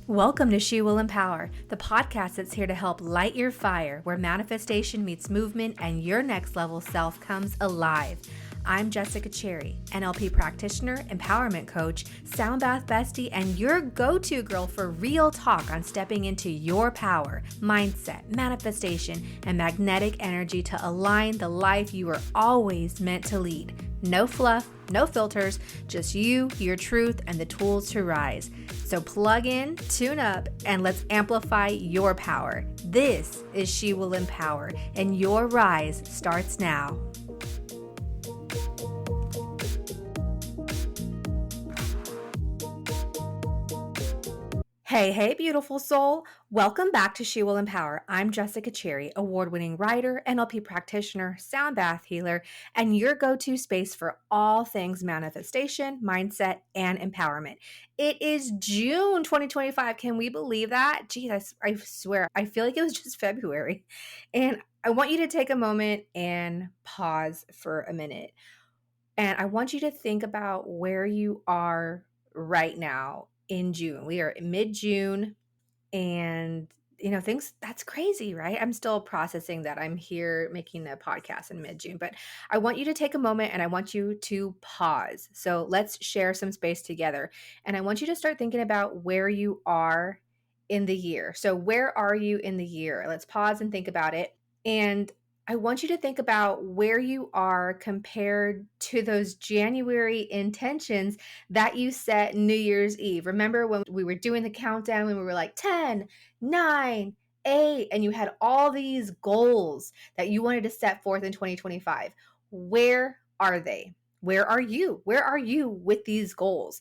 Welcome to She Will Empower, the podcast that's here to help light your fire, where manifestation meets movement and your next level self comes alive. I'm Jessica Cherry, NLP practitioner, empowerment coach, sound bath bestie, and your go-to girl for real talk on stepping into your power, mindset, manifestation, and magnetic energy to align the life you were always meant to lead. No fluff, no filters, just you, your truth, and the tools to rise. So plug in, tune up, and let's amplify your power. This is She Will Empower, and your rise starts now. Hey, beautiful soul. Welcome back to She Will Empower. I'm Jessica Cherry, award-winning writer, NLP practitioner, sound bath healer, and your go-to space for all things manifestation, mindset, and empowerment. It is June 2025. Can we believe that? Geez, I swear, I feel like it was just February. And I want you to take a moment and pause for a minute. And I want you to think about where you are right now in June. We are mid-June and things, that's crazy, right? I'm still processing that I'm here making the podcast in mid-June, but I want you to take a moment and I want you to pause. So let's share some space together. And I want you to start thinking about where you are in the year. So where are you in the year? Let's pause and think about it. And I want you to think about where you are compared to those January intentions that you set New Year's Eve. Remember when we were doing the countdown when we were like 10, 9, 8, and you had all these goals that you wanted to set forth in 2025. Where are they? Where are you? Where are you with these goals?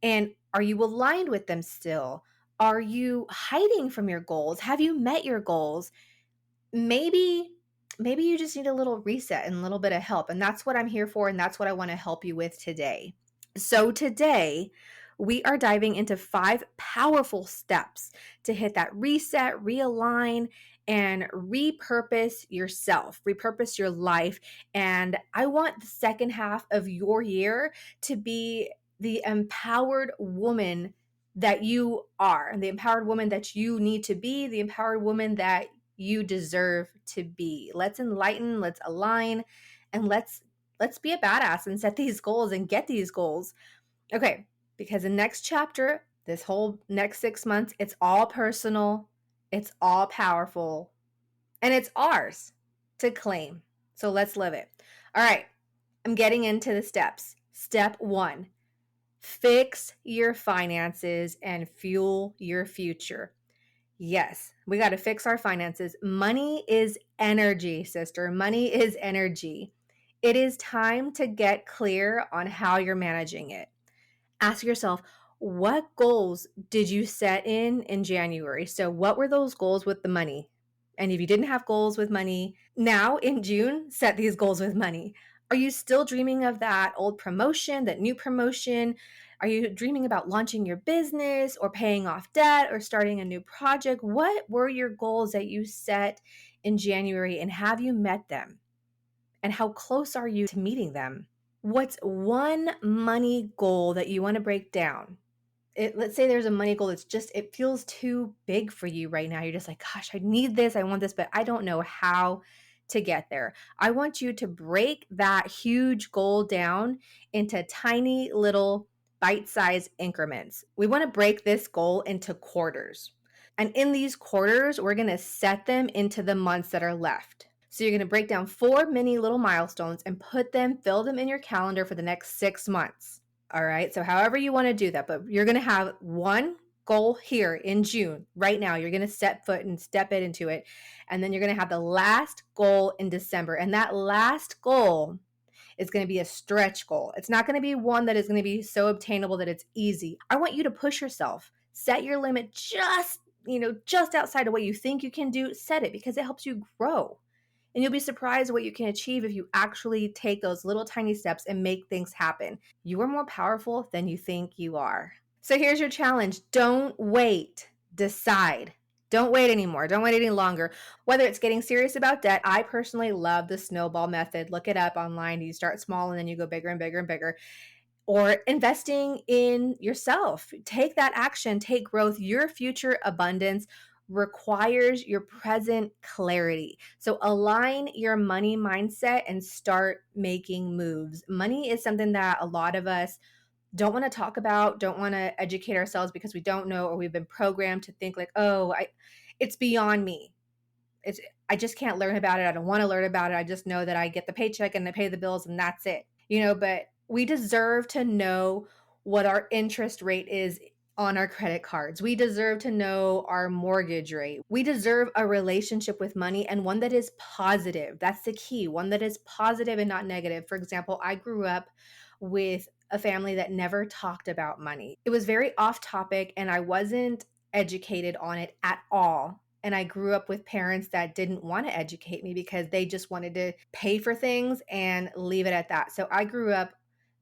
And are you aligned with them still? Are you hiding from your goals? Have you met your goals? Maybe you just need a little reset and a little bit of help. And that's what I'm here for. And that's what I want to help you with today. So today we are diving into 5 powerful steps to hit that reset, realign, and repurpose yourself, repurpose your life. And I want the second half of your year to be the empowered woman that you are, and the empowered woman that you need to be, the empowered woman that you deserve to be. Let's enlighten, let's align, and let's be a badass and set these goals and get these goals. Okay, because the next chapter, this whole next 6 months, it's all personal, it's all powerful, and it's ours to claim. So let's live it. All right, I'm getting into the steps. Step 1, fix your finances and fuel your future. Yes, we got to fix our finances. Money is energy, sister. Money is energy. It is time to get clear on how you're managing it. Ask yourself, what goals did you set in January? So what were those goals with the money? And if you didn't have goals with money, now in June, set these goals with money. Are you still dreaming of that old promotion, that new promotion? Are you dreaming about launching your business or paying off debt or starting a new project? What were your goals that you set in January, and have you met them? And how close are you to meeting them? What's one money goal that you want to break down? Let's say there's a money goal that's just, it feels too big for you right now. You're just like, gosh, I need this, I want this, but I don't know how to get there. I want you to break that huge goal down into tiny little bite-sized increments. We want to break this goal into quarters. And in these quarters, we're going to set them into the months that are left. So you're going to break down 4 mini little milestones and fill them in your calendar for the next 6 months. All right. So however you want to do that, but you're going to have one goal here in June. Right now, you're going to set foot and step it into it. And then you're going to have the last goal in December. And that last goal is going to be a stretch goal. It's not going to be one that is going to be so obtainable that it's easy. I want you to push yourself. Set your limit just outside of what you think you can do. Set it, because it helps you grow. And you'll be surprised what you can achieve if you actually take those little tiny steps and make things happen. You are more powerful than you think you are. So here's your challenge. Don't wait. Decide. Don't wait anymore. Don't wait any longer. Whether it's getting serious about debt, I personally love the snowball method. Look it up online. You start small and then you go bigger and bigger and bigger. or investing in yourself. Take that action, take growth. Your future abundance requires your present clarity. So align your money mindset and start making moves. Money is something that a lot of us don't want to talk about, don't want to educate ourselves because we don't know, or we've been programmed to think like, oh, it's beyond me. It's I just can't learn about it. I don't want to learn about it. I just know that I get the paycheck and I pay the bills and that's it. But we deserve to know what our interest rate is on our credit cards. We deserve to know our mortgage rate. We deserve a relationship with money, and one that is positive. That's the key. One that is positive and not negative. For example, I grew up with a family that never talked about money. It was very off topic and I wasn't educated on it at all. And I grew up with parents that didn't want to educate me because they just wanted to pay for things and leave it at that. So I grew up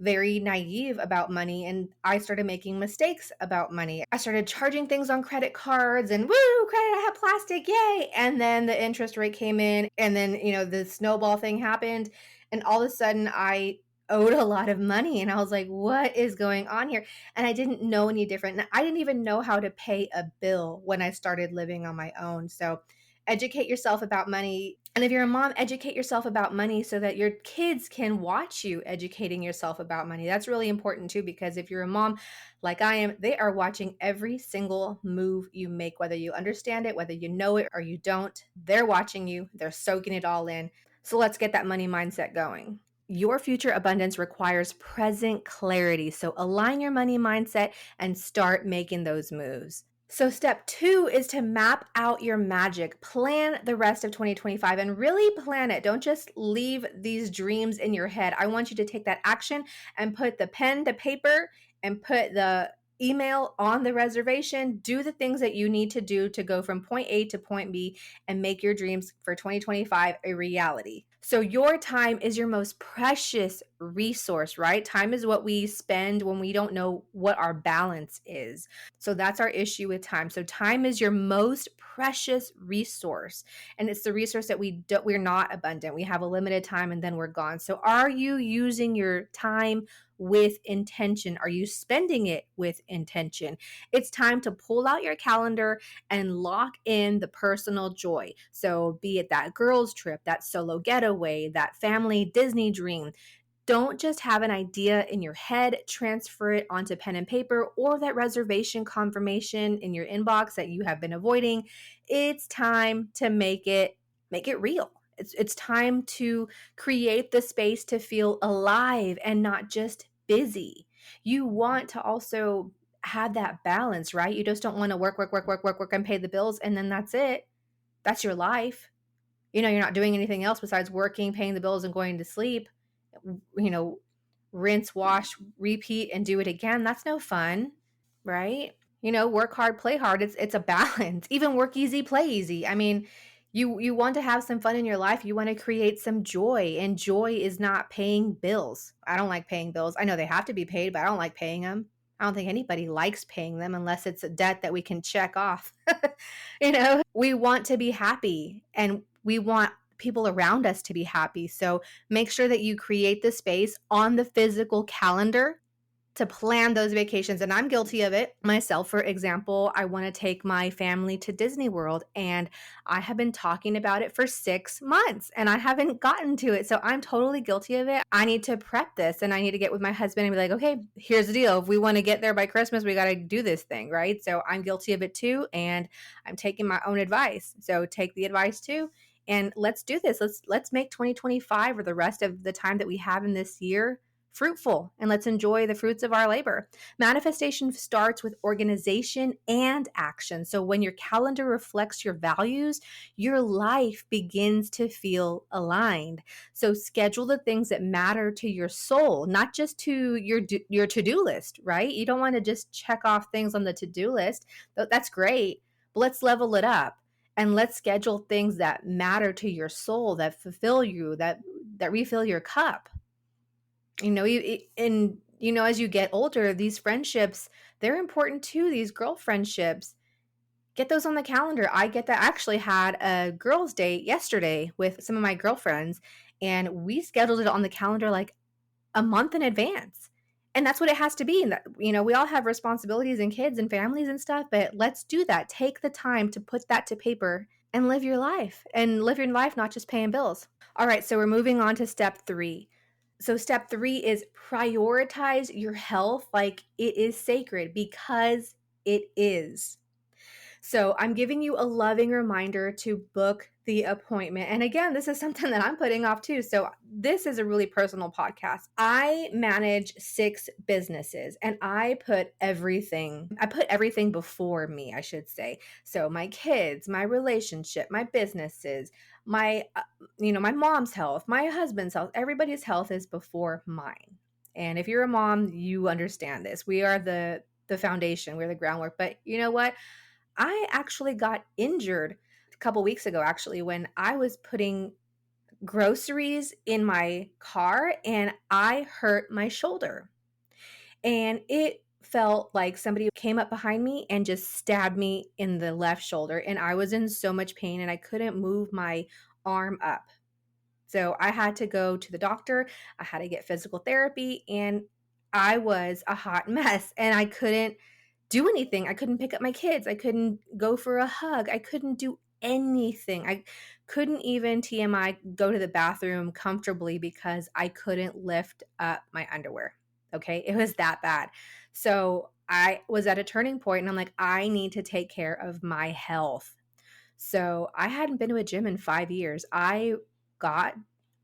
very naive about money, and I started making mistakes about money. I started charging things on credit cards and woo, credit, I have plastic, yay. And then the interest rate came in, and then, the snowball thing happened. And all of a sudden I owed a lot of money, and I was like, what is going on here? And I didn't know any different. And I didn't even know how to pay a bill when I started living on my own. So educate yourself about money. And if you're a mom, educate yourself about money so that your kids can watch you educating yourself about money. That's really important too, because if you're a mom like I am, they are watching every single move you make, whether you understand it, whether you know it or you don't. They're watching you, they're soaking it all in. So let's get that money mindset going. Your future abundance requires present clarity. So align your money mindset and start making those moves. So step 2 is to map out your magic. Plan the rest of 2025 and really plan it. Don't just leave these dreams in your head. I want you to take that action and put the pen to paper and put the email on the reservation. Do the things that you need to do to go from point A to point B and make your dreams for 2025 a reality. So your time is your most precious resource, right? Time is what we spend when we don't know what our balance is. So that's our issue with time. So time is your most precious resource, and it's the resource that we're not abundant. We have a limited time and then we're gone. So are you using your time with intention? Are you spending it with intention? It's time to pull out your calendar and lock in the personal joy. So be it that girls trip, that solo getaway, that family Disney dream. Don't just have an idea in your head, transfer it onto pen and paper or that reservation confirmation in your inbox that you have been avoiding. It's time to make it real. It's time to create the space to feel alive and not just busy. You want to also have that balance, right? You just don't want to work and pay the bills and then that's it. That's your life. You're not doing anything else besides working, paying the bills, and going to sleep. Rinse, wash, repeat, and do it again. That's no fun, right? Work hard, play hard. It's a balance. Even work easy, play easy. I mean, you want to have some fun in your life. You want to create some joy, and joy is not paying bills. I don't like paying bills. I know they have to be paid, but I don't like paying them. I don't think anybody likes paying them unless it's a debt that we can check off. We want to be happy and we want people around us to be happy. So make sure that you create the space on the physical calendar to plan those vacations. And I'm guilty of it myself. For example, I want to take my family to Disney World, and I have been talking about it for 6 months and I haven't gotten to it. So I'm totally guilty of it. I need to prep this, and I need to get with my husband and be like, okay, here's the deal. If we want to get there by Christmas, we got to do this thing, right? So I'm guilty of it too. And I'm taking my own advice. So take the advice too. And let's do this. Let's make 2025 or the rest of the time that we have in this year fruitful, and let's enjoy the fruits of our labor. Manifestation starts with organization and action. So when your calendar reflects your values, your life begins to feel aligned. So schedule the things that matter to your soul, not just to your to-do list, right? You don't want to just check off things on the to-do list. That's great, but let's level it up. And let's schedule things that matter to your soul, that fulfill you, that refill your cup. As you get older, these friendships, they're important too. These girl friendships, get those on the calendar. I actually had a girls' date yesterday with some of my girlfriends, and we scheduled it on the calendar like a month in advance. And that's what it has to be. And that, we all have responsibilities and kids and families and stuff, but let's do that. Take the time to put that to paper and live your life, not just paying bills. All right, so we're moving on to step 3. So step 3 is prioritize your health like it is sacred, because it is. So I'm giving you a loving reminder to book the appointment. And again, this is something that I'm putting off too. So this is a really personal podcast. I manage 6 businesses, and I put everything before me, I should say. So my kids, my relationship, my businesses, my my mom's health, my husband's health, everybody's health is before mine. And if you're a mom, you understand this. We are the foundation, we're the groundwork. But you know what? I actually got injured a couple weeks ago, actually, when I was putting groceries in my car and I hurt my shoulder. And it felt like somebody came up behind me and just stabbed me in the left shoulder. And I was in so much pain and I couldn't move my arm up. So I had to go to the doctor. I had to get physical therapy, and I was a hot mess and I couldn't do anything. I couldn't pick up my kids. I couldn't go for a hug. I couldn't do anything. I couldn't even, TMI, go to the bathroom comfortably because I couldn't lift up my underwear. Okay. It was that bad. So I was at a turning point and I'm like, I need to take care of my health. So I hadn't been to a gym in 5 years. I got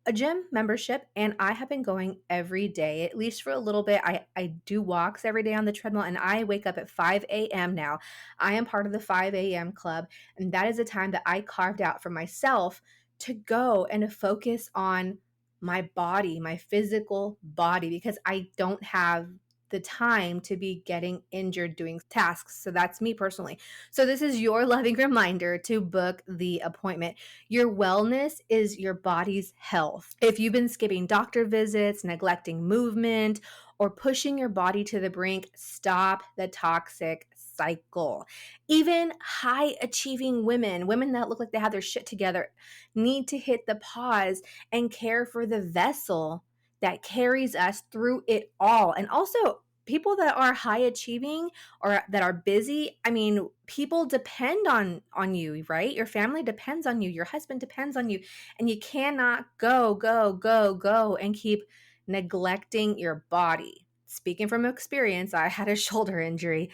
a gym membership and I have been going every day, at least for a little bit. I do walks every day on the treadmill, and I wake up at 5 a.m. now. I am part of the 5 a.m. club, and that is a time that I carved out for myself to go and to focus on my body, my physical body, because I don't have the time to be getting injured doing tasks. So that's me personally. So this is your loving reminder to book the appointment. Your wellness is your body's health. If you've been skipping doctor visits, neglecting movement, or pushing your body to the brink, stop the toxic cycle. Even high achieving women that look like they have their shit together, need to hit the pause and care for the vessel that carries us through it all. And also, people that are high achieving or that are busy, I mean, people depend on you, right? Your family depends on you, your husband depends on you, and you cannot go and keep neglecting your body. Speaking from experience, I had a shoulder injury.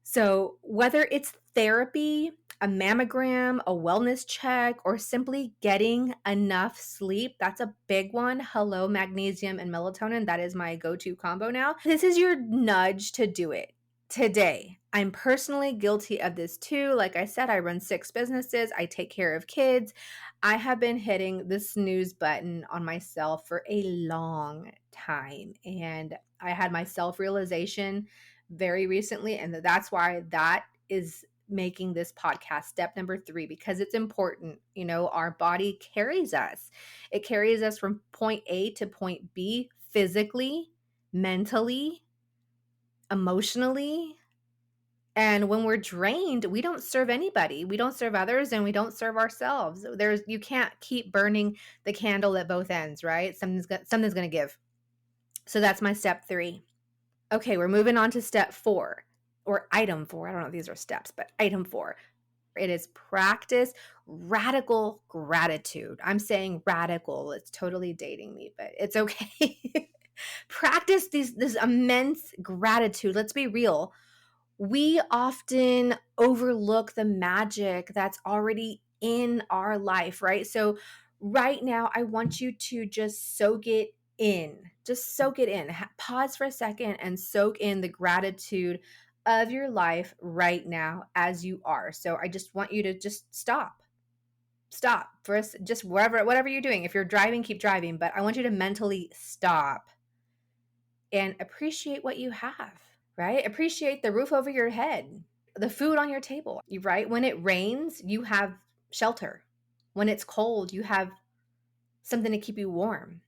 So whether it's therapy, a mammogram, a wellness check, or simply getting enough sleep, that's a big one. Hello, magnesium and melatonin. That is my go-to combo now. This is your nudge to do it today. I'm personally guilty of this too. Like I said, I run 6 businesses. I take care of kids. I have been hitting the snooze button on myself for a long time. And I had my self-realization very recently. And that's why that is making this podcast step number 3, because it's important. Our body carries us. It carries us from point A to point B physically, mentally, emotionally. And when we're drained, we don't serve anybody. We don't serve others, and we don't serve ourselves. You can't keep burning the candle at both ends, right? Something's going to give. So that's my step 3. Okay, we're moving on to step 4, or item 4. I don't know if these are steps, but item 4. It is practice radical gratitude. I'm saying radical. It's totally dating me, but it's okay. Practice this immense gratitude. Let's be real. We often overlook the magic that's already in our life, right? So right now, I want you to just soak it in. Just soak it in. Pause for a second and soak in the gratitude of your life right now as you are. So I just want you to just stop for us, just whatever you're doing. If you're driving, keep driving, but I want you to mentally stop and appreciate what you have, right? Appreciate the roof over your head, the food on your table, right? When it rains, you have shelter. When it's cold, you have something to keep you warm.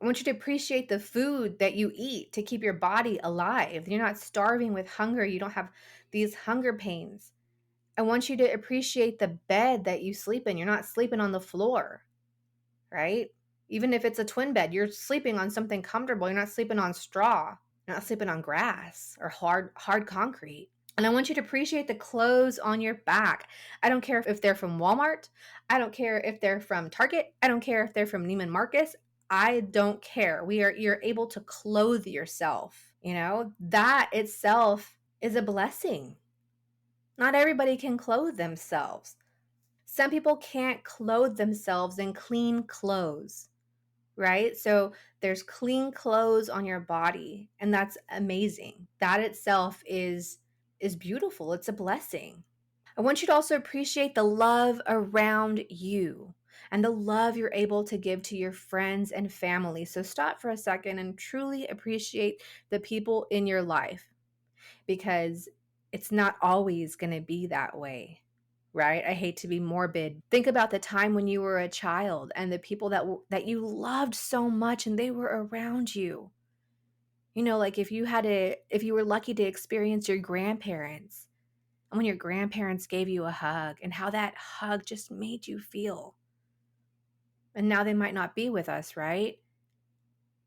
I want you to appreciate the food that you eat to keep your body alive. You're not starving with hunger. You don't have these hunger pains. I want you to appreciate the bed that you sleep in. You're not sleeping on the floor, right? Even if it's a twin bed, you're sleeping on something comfortable. You're not sleeping on straw. You're not sleeping on grass or hard concrete. And I want you to appreciate the clothes on your back. I don't care if they're from Walmart. I don't care if they're from Target. I don't care if they're from Neiman Marcus. I don't care. You're able to clothe yourself. That itself is a blessing. Not everybody can clothe themselves. Some people can't clothe themselves in clean clothes, right? So there's clean clothes on your body, and that's amazing. That itself is beautiful. It's a blessing. I want you to also appreciate the love around you and the love you're able to give to your friends and family. So stop for a second and truly appreciate the people in your life, because it's not always going to be that way, right? I hate to be morbid. Think about the time when you were a child and the people that you loved so much and they were around you. Like if you were lucky to experience your grandparents, and when your grandparents gave you a hug and how that hug just made you feel. And now they might not be with us, right?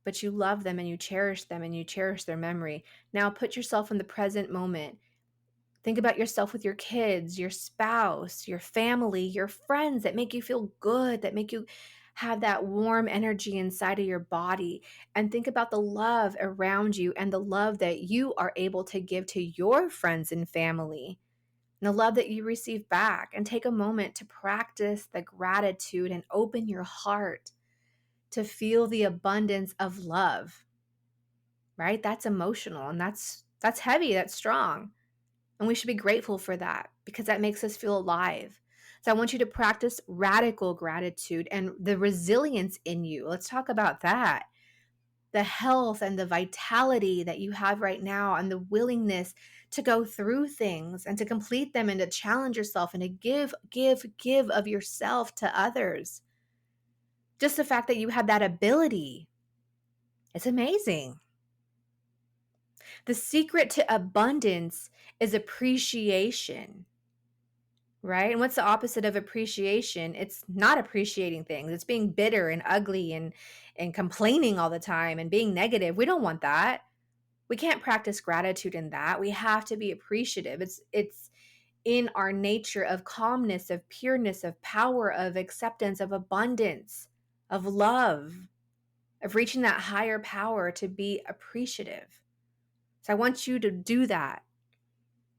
But you love them and you cherish them and you cherish their memory. Now put yourself in the present moment. Think about yourself with your kids, your spouse, your family, your friends that make you feel good, that make you have that warm energy inside of your body. And think about the love around you and the love that you are able to give to your friends and family, and the love that you receive back. And take a moment to practice the gratitude and open your heart to feel the abundance of love, right? That's emotional, and that's heavy, that's strong. And we should be grateful for that because that makes us feel alive. So I want you to practice radical gratitude and the resilience in you. Let's talk about that. The health and the vitality that you have right now, and the willingness to go through things and to complete them and to challenge yourself and to give of yourself to others. Just the fact that you have that ability, it's amazing. The secret to abundance is appreciation. Right? And what's the opposite of appreciation? It's not appreciating things. It's being bitter and ugly and complaining all the time and being negative. We don't want that. We can't practice gratitude in that. We have to be appreciative. It's in our nature of calmness, of pureness, of power, of acceptance, of abundance, of love, of reaching that higher power to be appreciative. So I want you to do that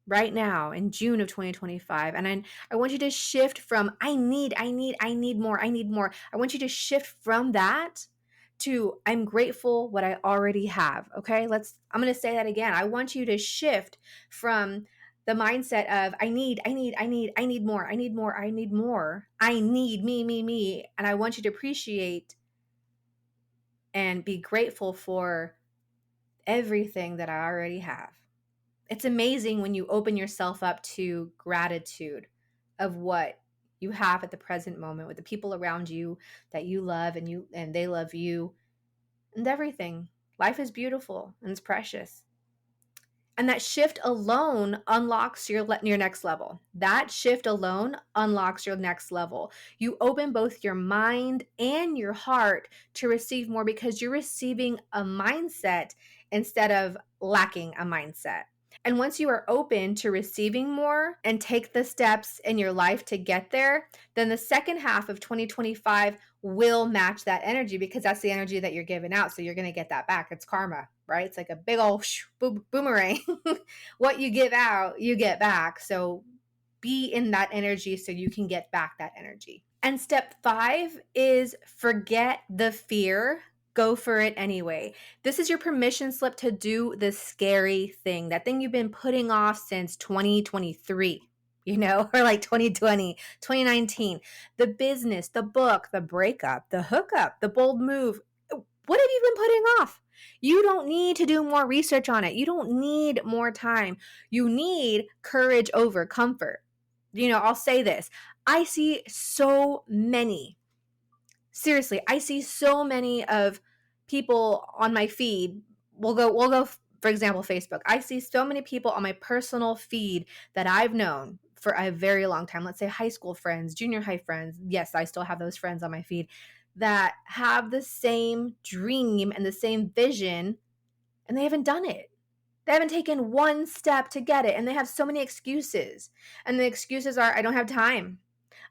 right now in June of 2025. And I want you to shift from I need more. I want you to shift from that to I'm grateful what I already have. Okay, I'm going to say that again. I want you to shift from the mindset of I need more. I need me. And I want you to appreciate and be grateful for everything that I already have. It's amazing when you open yourself up to gratitude of what you have at the present moment with the people around you that you love and they love you and everything. Life is beautiful and it's precious. And that shift alone unlocks your next level. That shift alone unlocks your next level. You open both your mind and your heart to receive more because you're receiving a mindset instead of lacking a mindset. And once you are open to receiving more and take the steps in your life to get there, then the second half of 2025 will match that energy because that's the energy that you're giving out. So you're going to get that back. It's karma, right? It's like a big old boomerang. What you give out, you get back. So be in that energy so you can get back that energy. And step 5 is forget the fear. Go for it anyway. This is your permission slip to do the scary thing, that thing you've been putting off since 2023, or like 2020, 2019. The business, the book, the breakup, the hookup, the bold move. What have you been putting off? You don't need to do more research on it. You don't need more time. You need courage over comfort. I'll say this. I see so many, seriously, I see so many of people on my feed. We'll go, for example, Facebook. I see so many people on my personal feed that I've known for a very long time. Let's say high school friends, junior high friends. Yes, I still have those friends on my feed that have the same dream and the same vision and they haven't done it. They haven't taken one step to get it, and they have so many excuses. And the excuses are, I don't have time.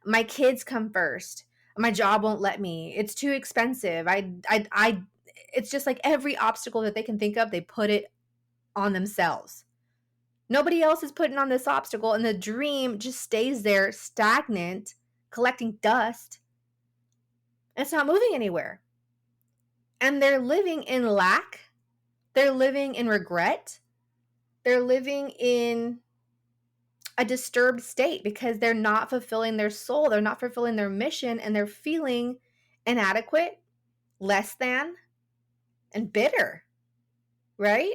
My kids come first. My job won't let me. It's too expensive. It's just like every obstacle that they can think of, they put it on themselves. Nobody else is putting on this obstacle, and the dream just stays there stagnant, collecting dust. It's not moving anywhere. And they're living in lack. They're living in regret. They're living in a disturbed state because they're not fulfilling their soul. They're not fulfilling their mission, and they're feeling inadequate, less than, and bitter, right?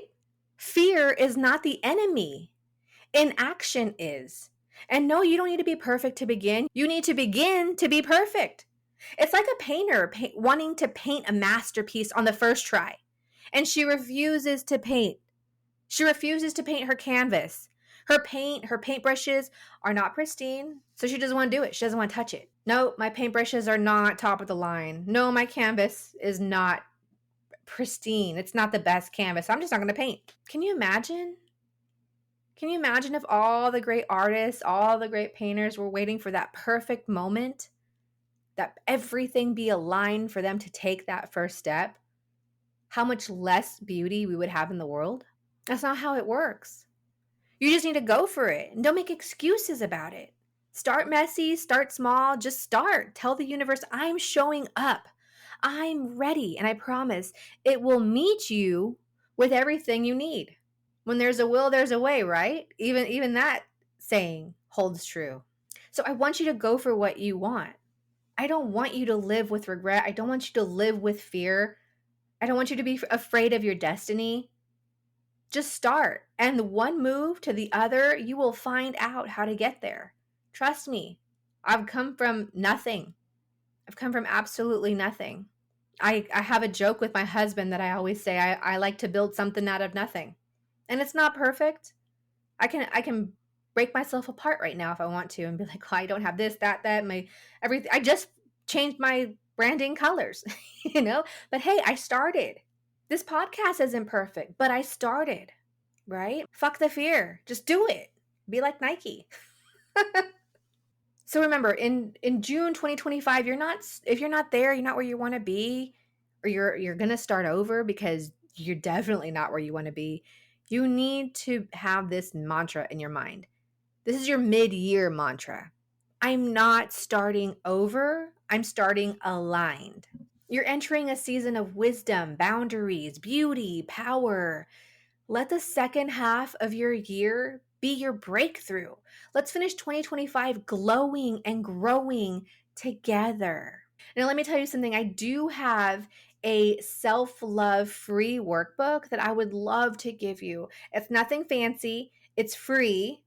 Fear is not the enemy. Inaction is. And no, you don't need to be perfect to begin. You need to begin to be perfect. It's like a painter wanting to paint a masterpiece on the first try, and she refuses to paint. She refuses to paint her canvas. Her paintbrushes are not pristine, so she doesn't want to do it. She doesn't want to touch it. No, my paintbrushes are not top of the line. No, my canvas is not pristine. It's not the best canvas. I'm just not going to paint. Can you imagine? Can you imagine if all the great artists, all the great painters were waiting for that perfect moment, that everything be aligned for them to take that first step? How much less beauty we would have in the world? That's not how it works. You just need to go for it, and don't make excuses about it. Start messy, start small, just start. Tell the universe, I'm showing up. I'm ready, and I promise it will meet you with everything you need. When there's a will, there's a way, right? Even that saying holds true. So I want you to go for what you want. I don't want you to live with regret. I don't want you to live with fear. I don't want you to be afraid of your destiny. Just start. And one move to the other, you will find out how to get there. Trust me. I've come from nothing. I've come from absolutely nothing. I have a joke with my husband that I always say I like to build something out of nothing. And it's not perfect. I can break myself apart right now if I want to and be like, oh, I don't have this, that, my everything. I just changed my branding colors, But hey, I started. This podcast isn't perfect, but I started, right? Fuck the fear. Just do it. Be like Nike. So remember, in June 2025, if you're not there, you're not where you want to be, or you're going to start over because you're definitely not where you want to be. You need to have this mantra in your mind. This is your mid-year mantra. I'm not starting over. I'm starting aligned. You're entering a season of wisdom, boundaries, beauty, power. Let the second half of your year be your breakthrough. Let's finish 2025 glowing and growing together. Now, let me tell you something. I do have a self-love free workbook that I would love to give you. It's nothing fancy, it's free,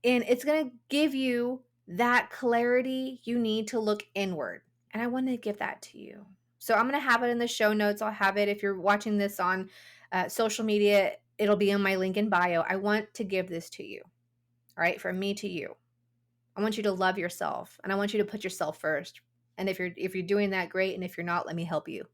and it's going to give you that clarity you need to look inward. And I want to give that to you. So I'm going to have it in the show notes. I'll have it if you're watching this on social media. It'll be in my link in bio. I want to give this to you. All right, from me to you. I want you to love yourself, and I want you to put yourself first. And if you're doing that, great. And if you're not, let me help you.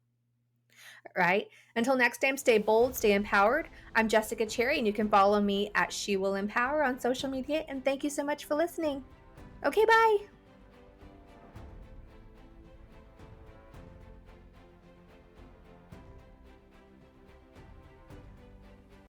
All right. Until next time, stay bold, stay empowered. I'm Jessica Cherry, and you can follow me at She Will Empower on social media. And thank you so much for listening. Okay, bye.